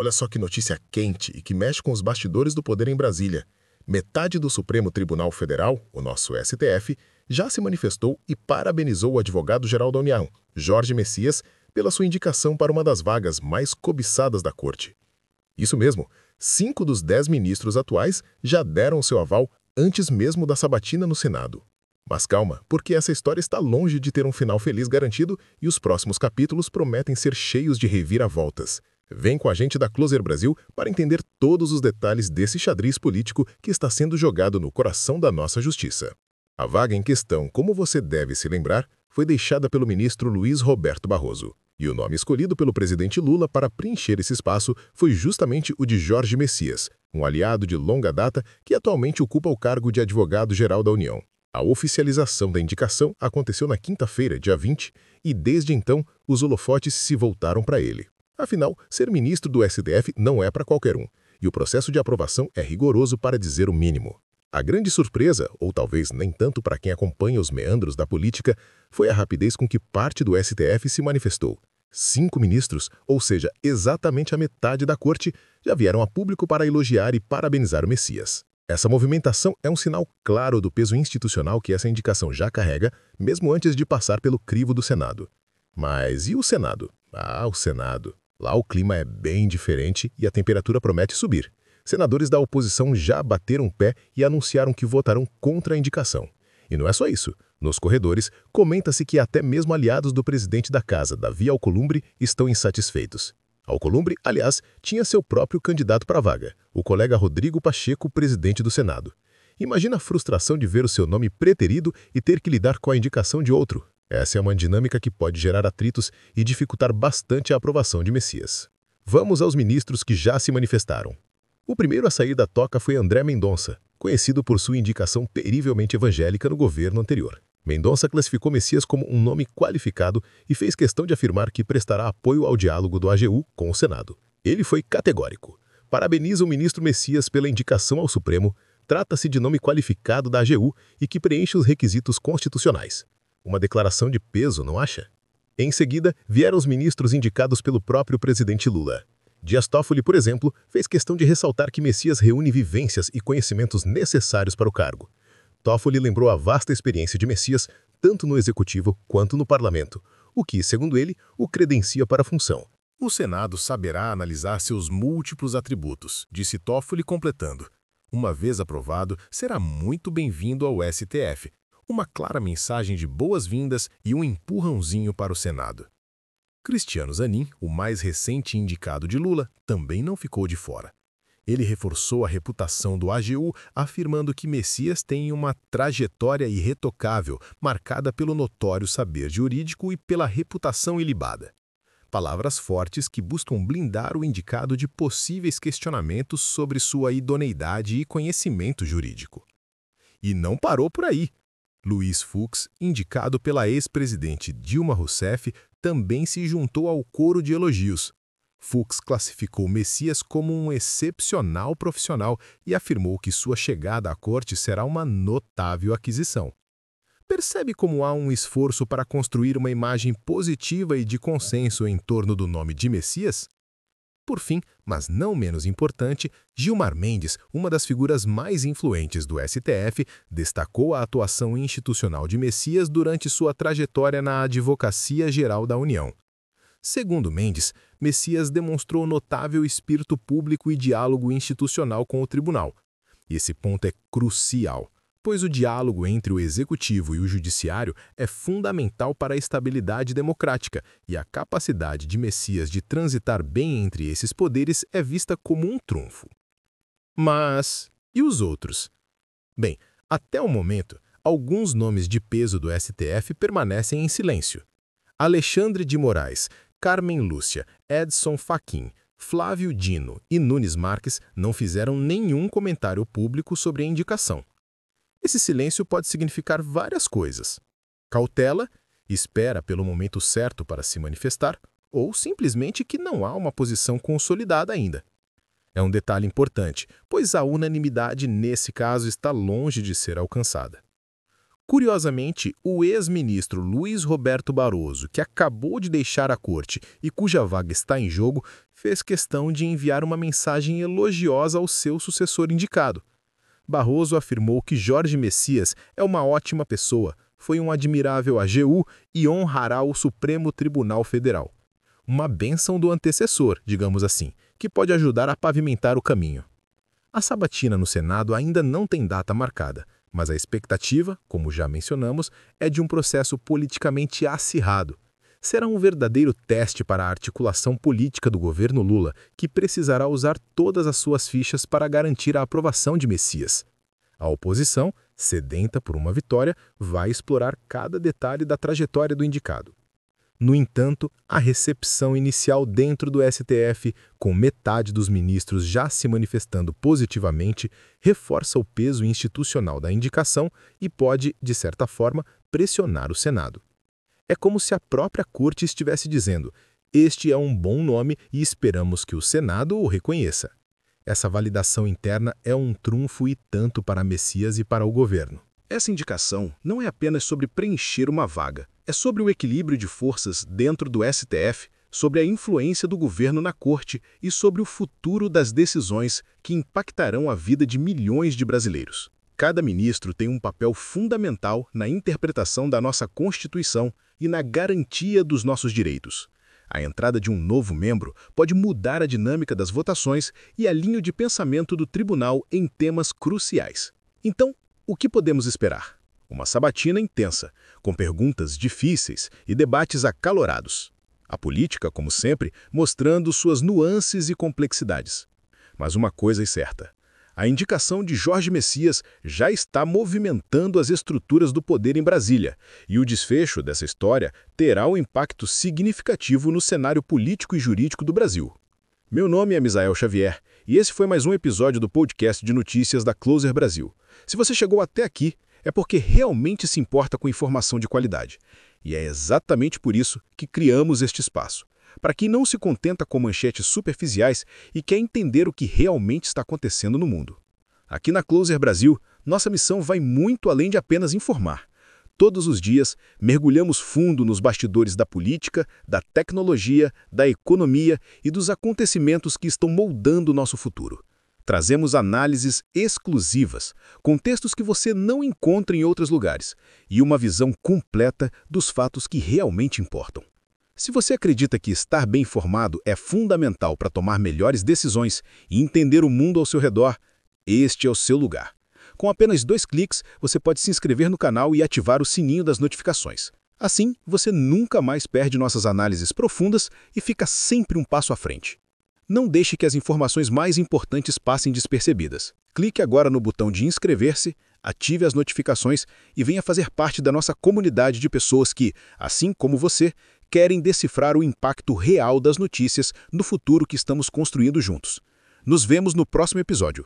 olha só que notícia quente e que mexe com os bastidores do poder em Brasília. Metade do Supremo Tribunal Federal, o nosso STF, já se manifestou e parabenizou o advogado-geral da União, Jorge Messias, pela sua indicação para uma das vagas mais cobiçadas da Corte. Isso mesmo, 5 dos 10 ministros atuais já deram seu aval antes mesmo da sabatina no Senado. Mas calma, porque essa história está longe de ter um final feliz garantido e os próximos capítulos prometem ser cheios de reviravoltas. Vem com a gente da Closer Brasil para entender todos os detalhes desse xadrez político que está sendo jogado no coração da nossa justiça. A vaga em questão, como você deve se lembrar, foi deixada pelo ministro Luiz Roberto Barroso. E o nome escolhido pelo presidente Lula para preencher esse espaço foi justamente o de Jorge Messias, um aliado de longa data que atualmente ocupa o cargo de advogado-geral da União. A oficialização da indicação aconteceu na quinta-feira, dia 20, e desde então os holofotes se voltaram para ele. Afinal, ser ministro do STF não é para qualquer um, e o processo de aprovação é rigoroso para dizer o mínimo. A grande surpresa, ou talvez nem tanto para quem acompanha os meandros da política, foi a rapidez com que parte do STF se manifestou. 5 ministros, ou seja, exatamente a metade da corte, já vieram a público para elogiar e parabenizar o Messias. Essa movimentação é um sinal claro do peso institucional que essa indicação já carrega, mesmo antes de passar pelo crivo do Senado. Mas e o Senado? O Senado. Lá o clima é bem diferente e a temperatura promete subir. Senadores da oposição já bateram o pé e anunciaram que votarão contra a indicação. E não é só isso. Nos corredores, comenta-se que até mesmo aliados do presidente da casa, Davi Alcolumbre, estão insatisfeitos. Alcolumbre, aliás, tinha seu próprio candidato para a vaga, o colega Rodrigo Pacheco, presidente do Senado. Imagina a frustração de ver o seu nome preterido e ter que lidar com a indicação de outro. Essa é uma dinâmica que pode gerar atritos e dificultar bastante a aprovação de Messias. Vamos aos ministros que já se manifestaram. O primeiro a sair da toca foi André Mendonça, conhecido por sua indicação terrivelmente evangélica no governo anterior. Mendonça classificou Messias como um nome qualificado e fez questão de afirmar que prestará apoio ao diálogo do AGU com o Senado. Ele foi categórico. Parabeniza o ministro Messias pela indicação ao Supremo, trata-se de nome qualificado da AGU e que preenche os requisitos constitucionais. Uma declaração de peso, não acha? Em seguida, vieram os ministros indicados pelo próprio presidente Lula. Dias Toffoli, por exemplo, fez questão de ressaltar que Messias reúne vivências e conhecimentos necessários para o cargo. Toffoli lembrou a vasta experiência de Messias, tanto no executivo quanto no parlamento, o que, segundo ele, o credencia para a função. O Senado saberá analisar seus múltiplos atributos, disse Toffoli, completando. Uma vez aprovado, será muito bem-vindo ao STF. Uma clara mensagem de boas-vindas e um empurrãozinho para o Senado. Cristiano Zanin, o mais recente indicado de Lula, também não ficou de fora. Ele reforçou a reputação do AGU, afirmando que Messias tem uma trajetória irretocável, marcada pelo notório saber jurídico e pela reputação ilibada. Palavras fortes que buscam blindar o indicado de possíveis questionamentos sobre sua idoneidade e conhecimento jurídico. E não parou por aí. Luiz Fux, indicado pela ex-presidente Dilma Rousseff, também se juntou ao coro de elogios. Fux classificou Messias como um excepcional profissional e afirmou que sua chegada à corte será uma notável aquisição. Percebe como há um esforço para construir uma imagem positiva e de consenso em torno do nome de Messias? Por fim, mas não menos importante, Gilmar Mendes, uma das figuras mais influentes do STF, destacou a atuação institucional de Messias durante sua trajetória na Advocacia Geral da União. Segundo Mendes, Messias demonstrou notável espírito público e diálogo institucional com o tribunal. E esse ponto é crucial, pois o diálogo entre o executivo e o judiciário é fundamental para a estabilidade democrática, e a capacidade de Messias de transitar bem entre esses poderes é vista como um trunfo. Mas e os outros? Bem, até o momento, alguns nomes de peso do STF permanecem em silêncio. Alexandre de Moraes, Carmen Lúcia, Edson Fachin, Flávio Dino e Nunes Marques não fizeram nenhum comentário público sobre a indicação. Esse silêncio pode significar várias coisas. Cautela, espera pelo momento certo para se manifestar, ou simplesmente que não há uma posição consolidada ainda. É um detalhe importante, pois a unanimidade nesse caso está longe de ser alcançada. Curiosamente, o ex-ministro Luiz Roberto Barroso, que acabou de deixar a corte e cuja vaga está em jogo, fez questão de enviar uma mensagem elogiosa ao seu sucessor indicado. Barroso afirmou que Jorge Messias é uma ótima pessoa, foi um admirável AGU e honrará o Supremo Tribunal Federal. Uma bênção do antecessor, digamos assim, que pode ajudar a pavimentar o caminho. A sabatina no Senado ainda não tem data marcada, mas a expectativa, como já mencionamos, é de um processo politicamente acirrado. Será um verdadeiro teste para a articulação política do governo Lula, que precisará usar todas as suas fichas para garantir a aprovação de Messias. A oposição, sedenta por uma vitória, vai explorar cada detalhe da trajetória do indicado. No entanto, a recepção inicial dentro do STF, com metade dos ministros já se manifestando positivamente, reforça o peso institucional da indicação e pode, de certa forma, pressionar o Senado. É como se a própria Corte estivesse dizendo: este é um bom nome e esperamos que o Senado o reconheça. Essa validação interna é um trunfo e tanto para Messias e para o governo. Essa indicação não é apenas sobre preencher uma vaga, é sobre o equilíbrio de forças dentro do STF, sobre a influência do governo na Corte e sobre o futuro das decisões que impactarão a vida de milhões de brasileiros. Cada ministro tem um papel fundamental na interpretação da nossa Constituição e na garantia dos nossos direitos. A entrada de um novo membro pode mudar a dinâmica das votações e a linha de pensamento do tribunal em temas cruciais. Então, o que podemos esperar? Uma sabatina intensa, com perguntas difíceis e debates acalorados. A política, como sempre, mostrando suas nuances e complexidades. Mas uma coisa é certa: a indicação de Jorge Messias já está movimentando as estruturas do poder em Brasília, e o desfecho dessa história terá um impacto significativo no cenário político e jurídico do Brasil. Meu nome é Misael Xavier, e esse foi mais um episódio do podcast de notícias da Closer Brasil. Se você chegou até aqui, é porque realmente se importa com informação de qualidade. E é exatamente por isso que criamos este espaço. Para quem não se contenta com manchetes superficiais e quer entender o que realmente está acontecendo no mundo. Aqui na Closer Brasil, nossa missão vai muito além de apenas informar. Todos os dias, mergulhamos fundo nos bastidores da política, da tecnologia, da economia e dos acontecimentos que estão moldando o nosso futuro. Trazemos análises exclusivas, contextos que você não encontra em outros lugares, e uma visão completa dos fatos que realmente importam. Se você acredita que estar bem informado é fundamental para tomar melhores decisões e entender o mundo ao seu redor, este é o seu lugar. Com apenas 2 cliques, você pode se inscrever no canal e ativar o sininho das notificações. Assim, você nunca mais perde nossas análises profundas e fica sempre um passo à frente. Não deixe que as informações mais importantes passem despercebidas. Clique agora no botão de inscrever-se, ative as notificações e venha fazer parte da nossa comunidade de pessoas que, assim como você, querem decifrar o impacto real das notícias no futuro que estamos construindo juntos. Nos vemos no próximo episódio.